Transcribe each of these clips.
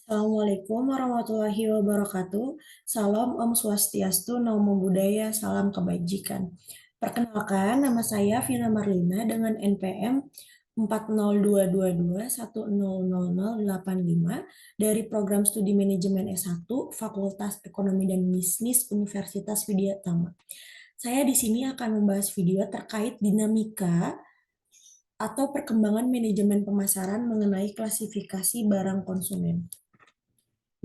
Assalamualaikum warahmatullahi wabarakatuh. Salam Om Swastiastu, Namo Buddhaya, salam kebajikan. Perkenalkan, nama saya Vina Marlina dengan NPM 40222100085 dari Program Studi Manajemen S1 Fakultas Ekonomi dan Bisnis Universitas Widyatama. Saya di sini akan membahas video terkait dinamika atau perkembangan manajemen pemasaran mengenai klasifikasi barang konsumen.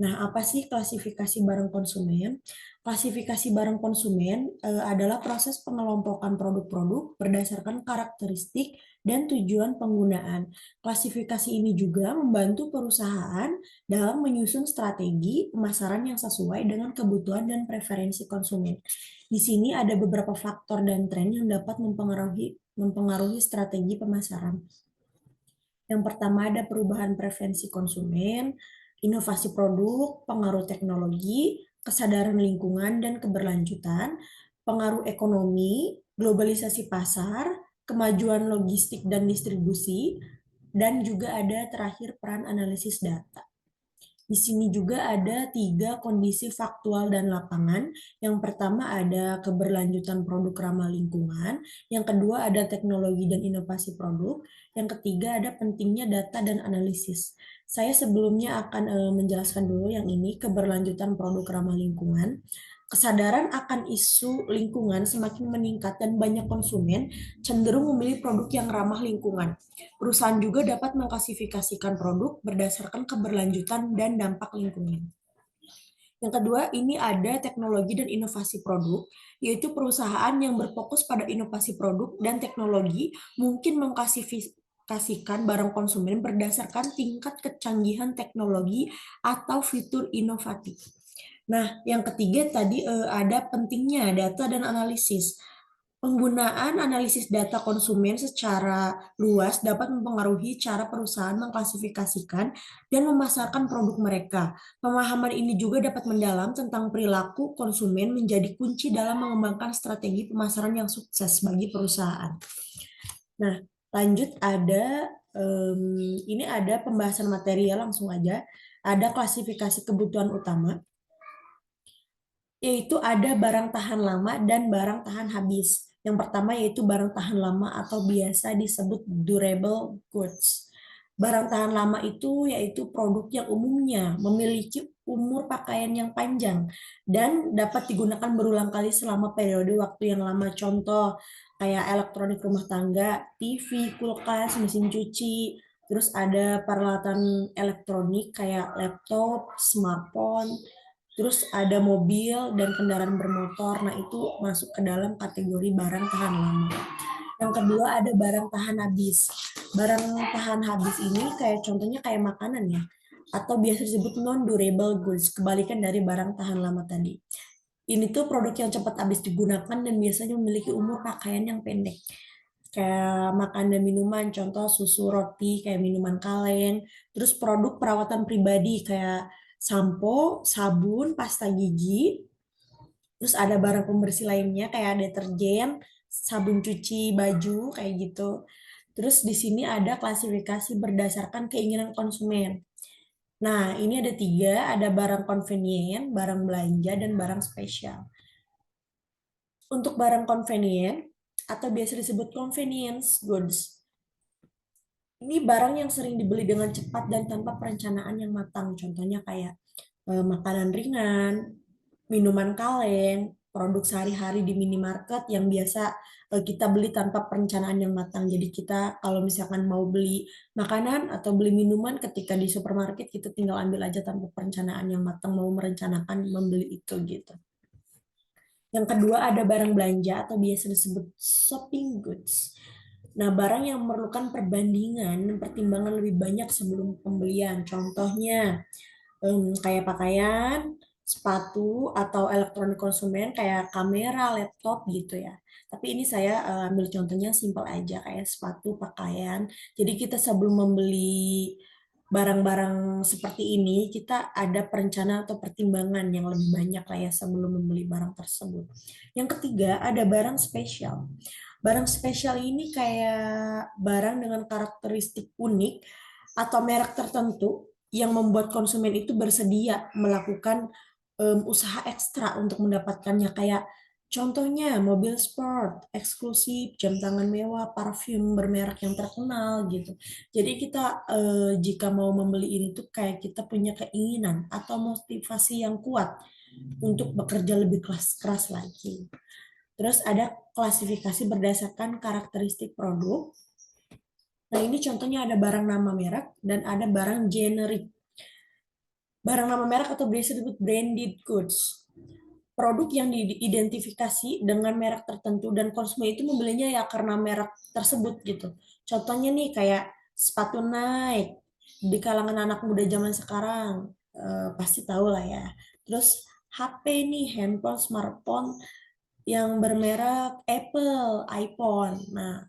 Nah, apa sih klasifikasi barang konsumen? Klasifikasi barang konsumen adalah proses pengelompokan produk-produk berdasarkan karakteristik dan tujuan penggunaan. Klasifikasi ini juga membantu perusahaan dalam menyusun strategi pemasaran yang sesuai dengan kebutuhan dan preferensi konsumen. Di sini ada beberapa faktor dan tren yang dapat mempengaruhi strategi pemasaran. Yang pertama ada perubahan preferensi konsumen, inovasi produk, pengaruh teknologi, kesadaran lingkungan dan keberlanjutan, pengaruh ekonomi, globalisasi pasar, kemajuan logistik dan distribusi, dan juga ada terakhir peran analisis data. Di sini juga ada 3 kondisi faktual dan lapangan. Yang pertama ada keberlanjutan produk ramah lingkungan, yang kedua ada teknologi dan inovasi produk, yang ketiga ada pentingnya data dan analisis. Saya sebelumnya akan menjelaskan dulu yang ini, keberlanjutan produk ramah lingkungan. Kesadaran akan isu lingkungan semakin meningkat dan banyak konsumen cenderung memilih produk yang ramah lingkungan. Perusahaan juga dapat mengklasifikasikan produk berdasarkan keberlanjutan dan dampak lingkungan. Yang kedua, ini ada teknologi dan inovasi produk, yaitu perusahaan yang berfokus pada inovasi produk dan teknologi mungkin mengklasifikasikan barang konsumen berdasarkan tingkat kecanggihan teknologi atau fitur inovatif. Nah, yang ketiga tadi ada pentingnya data dan analisis. Penggunaan analisis data konsumen secara luas dapat mempengaruhi cara perusahaan mengklasifikasikan dan memasarkan produk mereka. Pemahaman ini juga dapat mendalam tentang perilaku konsumen menjadi kunci dalam mengembangkan strategi pemasaran yang sukses bagi perusahaan. Nah, lanjut ada ini ada pembahasan material langsung aja. Ada klasifikasi kebutuhan utama, yaitu ada barang tahan lama dan barang tahan habis. Yang pertama yaitu barang tahan lama atau biasa disebut durable goods. Barang tahan lama itu yaitu produk yang umumnya memiliki umur pakaian yang panjang dan dapat digunakan berulang kali selama periode waktu yang lama. Contoh kayak elektronik rumah tangga, TV, kulkas, mesin cuci, terus ada peralatan elektronik kayak laptop, smartphone, terus ada mobil dan kendaraan bermotor. Nah, itu masuk ke dalam kategori barang tahan lama. Yang kedua ada barang tahan habis. Barang tahan habis ini kayak contohnya kayak makanan ya, atau biasa disebut non-durable goods, kebalikan dari barang tahan lama tadi. Ini tuh produk yang cepat habis digunakan dan biasanya memiliki umur pakaian yang pendek. Kayak makan dan minuman, contoh susu, roti, kayak minuman kaleng. Terus produk perawatan pribadi kayak sampo, sabun, pasta gigi. Terus ada barang pembersih lainnya kayak deterjen, sabun cuci baju, kayak gitu. Terus di sini ada klasifikasi berdasarkan keinginan konsumen. Nah, ini ada 3, ada barang convenient, barang belanja, dan barang spesial. Untuk barang convenient, atau biasa disebut convenience goods, ini barang yang sering dibeli dengan cepat dan tanpa perencanaan yang matang. Contohnya kayak makanan ringan, minuman kaleng, produk sehari-hari di minimarket yang biasa kita beli tanpa perencanaan yang matang. Jadi kita kalau misalkan mau beli makanan atau beli minuman ketika di supermarket kita tinggal ambil aja tanpa perencanaan yang matang mau merencanakan membeli itu gitu. Yang kedua ada barang belanja atau biasa disebut shopping goods. Nah, barang yang memerlukan perbandingan dan pertimbangan lebih banyak sebelum pembelian. Contohnya kayak pakaian, sepatu, atau elektronik konsumen kayak kamera, laptop gitu ya. Tapi ini saya ambil contohnya simpel aja kayak sepatu, pakaian. Jadi kita sebelum membeli barang-barang seperti ini, kita ada perencanaan atau pertimbangan yang lebih banyak lah ya sebelum membeli barang tersebut. Yang ketiga, ada barang spesial. Barang spesial ini kayak barang dengan karakteristik unik atau merek tertentu yang membuat konsumen itu bersedia melakukan usaha ekstra untuk mendapatkannya, kayak contohnya mobil sport eksklusif, jam tangan mewah, parfum bermerek yang terkenal gitu. Jadi kita jika mau membeli ini tuh kayak kita punya keinginan atau motivasi yang kuat untuk bekerja lebih keras lagi. Terus ada klasifikasi berdasarkan karakteristik produk. Nah, ini contohnya ada barang nama merek dan ada barang generik. Barang nama merek atau biasa disebut branded goods. Produk yang diidentifikasi dengan merek tertentu dan konsumen itu membelinya ya karena merek tersebut gitu. Contohnya nih kayak sepatu Nike di kalangan anak muda zaman sekarang pasti tahu lah ya. Terus HP nih, handphone, smartphone yang bermerek Apple, iPhone. Nah,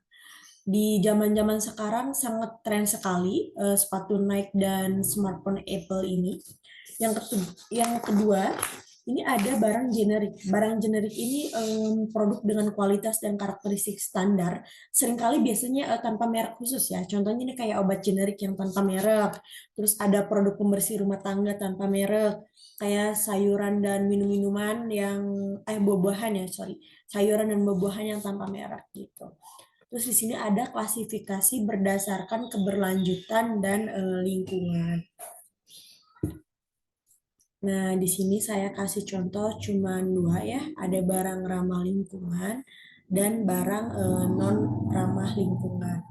di zaman-zaman sekarang sangat tren sekali sepatu Nike dan smartphone Apple ini. Yang kedua, ini ada barang generik. Barang generik ini produk dengan kualitas dan karakteristik standar. Seringkali biasanya tanpa merek khusus ya. Contohnya ini kayak obat generik yang tanpa merek. Terus ada produk pembersih rumah tangga tanpa merek. Kayak sayuran dan minum-minuman yang buah-buahan ya, sorry. Sayuran dan buah-buahan yang tanpa merek gitu. Terus di sini ada klasifikasi berdasarkan keberlanjutan dan lingkungan. Nah, di sini saya kasih contoh cuma dua ya. Ada barang ramah lingkungan dan barang non ramah lingkungan.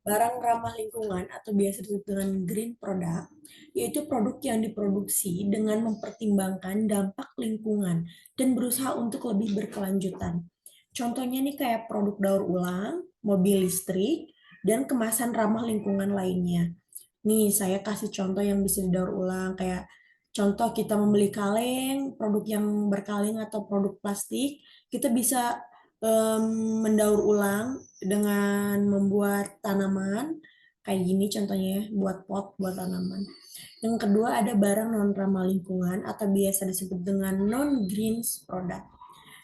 Barang ramah lingkungan atau biasa disebut dengan green product, yaitu produk yang diproduksi dengan mempertimbangkan dampak lingkungan dan berusaha untuk lebih berkelanjutan. Contohnya nih kayak produk daur ulang, mobil listrik, dan kemasan ramah lingkungan lainnya. Nih, saya kasih contoh yang bisa didaur ulang, kayak contoh kita membeli kaleng, produk yang berkaleng atau produk plastik, kita bisa em, mendaur ulang dengan membuat tanaman, kayak gini contohnya ya, buat pot, buat tanaman. Yang kedua ada barang non ramah lingkungan atau biasa disebut dengan non-green product.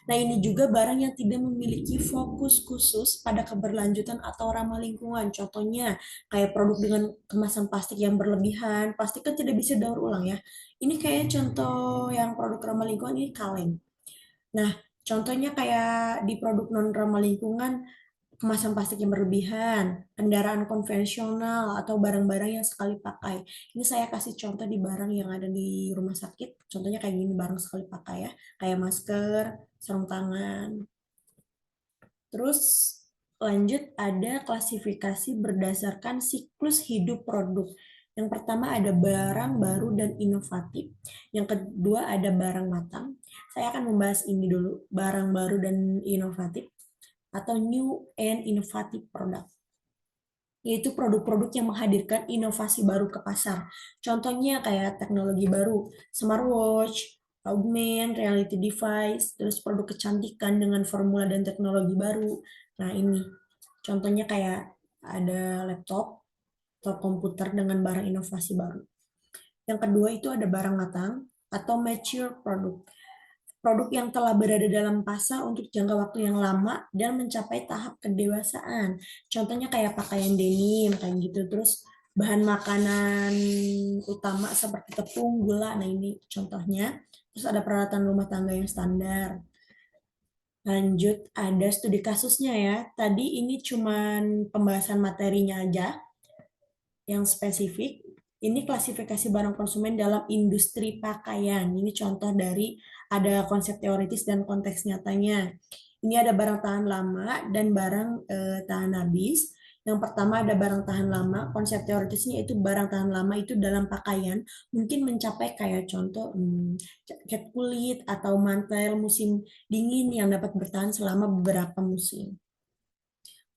Nah, ini juga barang yang tidak memiliki fokus khusus pada keberlanjutan atau ramah lingkungan. Contohnya, kayak produk dengan kemasan plastik yang berlebihan. Plastik kan tidak bisa daur ulang ya. Ini kayak contoh yang produk ramah lingkungan ini kaleng. Nah, contohnya kayak di produk non ramah lingkungan, kemasan plastik yang berlebihan, kendaraan konvensional, atau barang-barang yang sekali pakai. Ini saya kasih contoh di barang yang ada di rumah sakit. Contohnya kayak gini, barang sekali pakai ya. Kayak masker, sarung tangan. Terus lanjut ada klasifikasi berdasarkan siklus hidup produk. Yang pertama ada barang baru dan inovatif. Yang kedua ada barang matang. Saya akan membahas ini dulu, barang baru dan inovatif atau new and innovative product, yaitu produk-produk yang menghadirkan inovasi baru ke pasar. Contohnya kayak teknologi baru, smartwatch, augmented reality device, terus produk kecantikan dengan formula dan teknologi baru. Nah, ini contohnya kayak ada laptop atau komputer dengan barang inovasi baru. Yang kedua itu ada barang matang atau mature product. Produk yang telah berada dalam pasar untuk jangka waktu yang lama dan mencapai tahap kedewasaan. Contohnya kayak pakaian denim, kayak gitu. Terus bahan makanan utama seperti tepung, gula, nah ini contohnya. Terus ada peralatan rumah tangga yang standar. Lanjut, ada studi kasusnya ya. Tadi ini cuman pembahasan materinya aja yang spesifik. Ini klasifikasi barang konsumen dalam industri pakaian. Ini contoh dari ada konsep teoritis dan konteks nyatanya. Ini ada barang tahan lama dan barang tahan habis. Yang pertama ada barang tahan lama. Konsep teoritisnya itu barang tahan lama itu dalam pakaian mungkin mencapai kayak contoh jaket kulit atau mantel musim dingin yang dapat bertahan selama beberapa musim.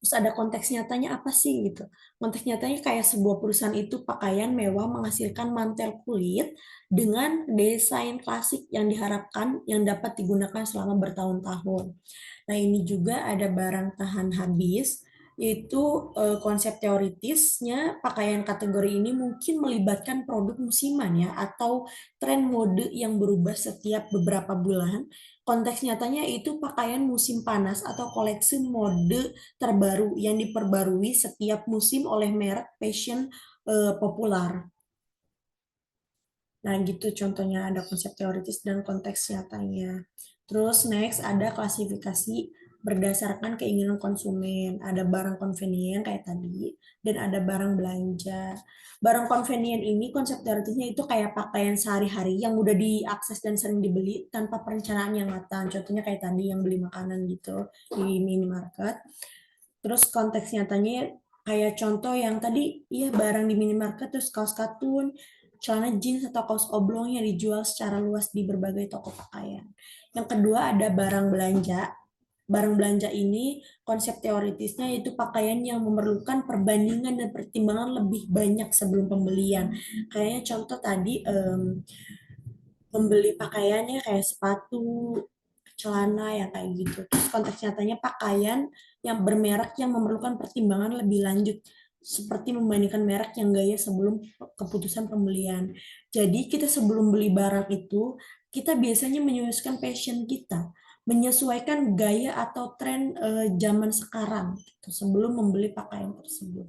Terus ada konteks nyatanya apa sih gitu. Konteks nyatanya kayak sebuah perusahaan itu pakaian mewah menghasilkan mantel kulit dengan desain klasik yang diharapkan yang dapat digunakan selama bertahun-tahun. Nah, ini juga ada barang tahan habis, yaitu konsep teoritisnya pakaian kategori ini mungkin melibatkan produk musiman ya atau tren mode yang berubah setiap beberapa bulan. Konteks nyatanya itu pakaian musim panas atau koleksi mode terbaru yang diperbarui setiap musim oleh merek fashion populer. Nah, gitu contohnya ada konsep teoritis dan konteks nyatanya. Terus next ada klasifikasi berdasarkan keinginan konsumen. Ada barang convenient kayak tadi dan ada barang belanja. Barang convenient ini konsep teoritisnya itu kayak pakaian sehari-hari yang mudah diakses dan sering dibeli tanpa perencanaan yang matang. Contohnya kayak tadi yang beli makanan gitu di minimarket. Terus konteks nyatanya kayak contoh yang tadi, iya barang di minimarket, terus kaos katun, celana jeans atau kaos oblong yang dijual secara luas di berbagai toko pakaian. Yang kedua ada barang belanja. Barang belanja ini konsep teoritisnya yaitu pakaian yang memerlukan perbandingan dan pertimbangan lebih banyak sebelum pembelian. Kayaknya contoh tadi membeli pakaiannya kayak sepatu, celana ya kayak gitu. Terus konteks nyatanya pakaian yang bermerek yang memerlukan pertimbangan lebih lanjut seperti membandingkan merek yang gaya sebelum keputusan pembelian. Jadi kita sebelum beli barang itu kita biasanya menyesuaikan passion kita, menyesuaikan gaya atau tren zaman sekarang gitu, sebelum membeli pakaian tersebut.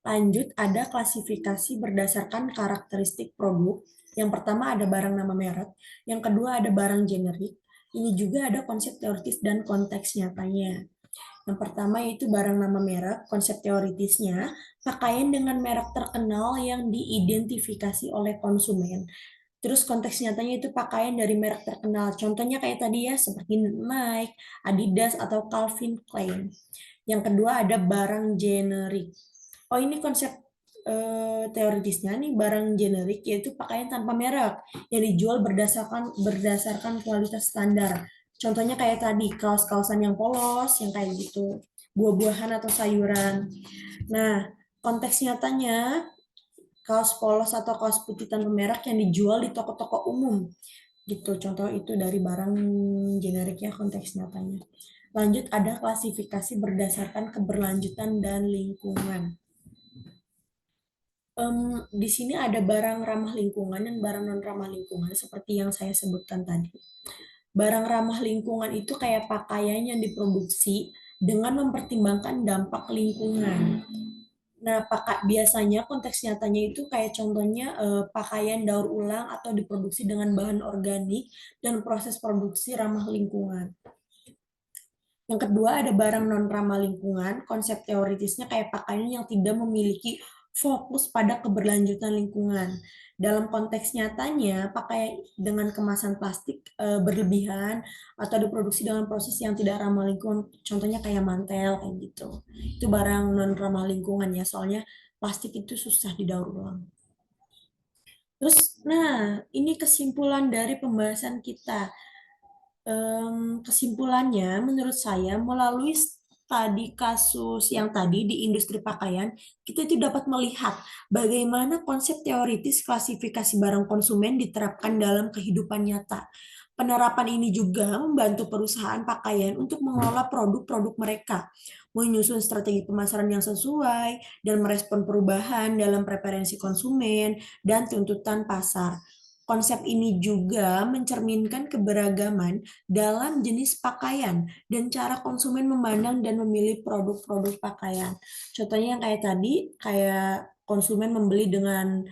Lanjut, ada klasifikasi berdasarkan karakteristik produk. Yang pertama ada barang nama merek, yang kedua ada barang generik. Ini juga ada konsep teoritis dan konteks nyatanya. Yang pertama yaitu barang nama merek, konsep teoritisnya, pakaian dengan merek terkenal yang diidentifikasi oleh konsumen. Terus konteks nyatanya itu pakaian dari merek terkenal. Contohnya kayak tadi ya, seperti Nike, Adidas, atau Calvin Klein. Yang kedua ada barang generik. Oh, ini konsep teoritisnya nih barang generik yaitu pakaian tanpa merek yang dijual berdasarkan kualitas standar. Contohnya kayak tadi kaos-kaosan yang polos, yang kayak gitu, buah-buahan atau sayuran. Nah, konteks nyatanya kaos polos atau kaos putih tanpa merek yang dijual di toko-toko umum gitu. Contoh itu dari barang generiknya konteks nyatanya. Lanjut ada klasifikasi berdasarkan keberlanjutan dan lingkungan. Di sini ada barang ramah lingkungan dan barang non ramah lingkungan seperti yang saya sebutkan tadi. Barang ramah lingkungan itu kayak pakaian yang diproduksi dengan mempertimbangkan dampak lingkungan. Nah, biasanya konteks nyatanya itu kayak contohnya pakaian daur ulang atau diproduksi dengan bahan organik dan proses produksi ramah lingkungan. Yang kedua ada barang non ramah lingkungan, konsep teoritisnya kayak pakaian yang tidak memiliki fokus pada keberlanjutan lingkungan. Dalam konteks nyatanya, pakaian dengan kemasan plastik berlebihan atau diproduksi dengan proses yang tidak ramah lingkungan, contohnya kayak mantel kayak gitu. Itu barang non ramah lingkungan ya, soalnya plastik itu susah didaur ulang. Terus, nah ini kesimpulan dari pembahasan kita. Kesimpulannya, menurut saya, melalui tadi kasus yang tadi di industri pakaian, kita itu dapat melihat bagaimana konsep teoritis klasifikasi barang konsumen diterapkan dalam kehidupan nyata. Penerapan ini juga membantu perusahaan pakaian untuk mengelola produk-produk mereka, menyusun strategi pemasaran yang sesuai, dan merespon perubahan dalam preferensi konsumen dan tuntutan pasar. Konsep ini juga mencerminkan keberagaman dalam jenis pakaian dan cara konsumen memandang dan memilih produk-produk pakaian. Contohnya yang kayak tadi, kayak konsumen membeli dengan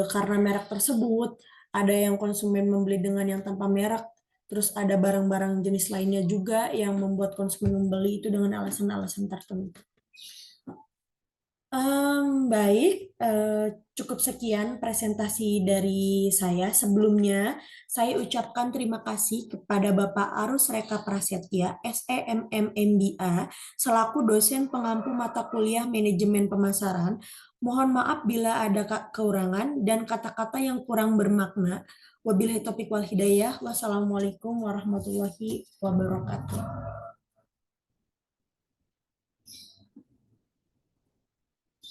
karena merek tersebut, ada yang konsumen membeli dengan yang tanpa merek, terus ada barang-barang jenis lainnya juga yang membuat konsumen membeli itu dengan alasan-alasan tertentu. Baik, cukup sekian presentasi dari saya. Sebelumnya, saya ucapkan terima kasih kepada Bapak Arus Reka Prasetya, SEMM MBA, selaku dosen pengampu mata kuliah Manajemen Pemasaran. Mohon maaf bila ada kekurangan dan kata-kata yang kurang bermakna. Wabillahi taufiq wal hidayah. Wassalamualaikum warahmatullahi wabarakatuh.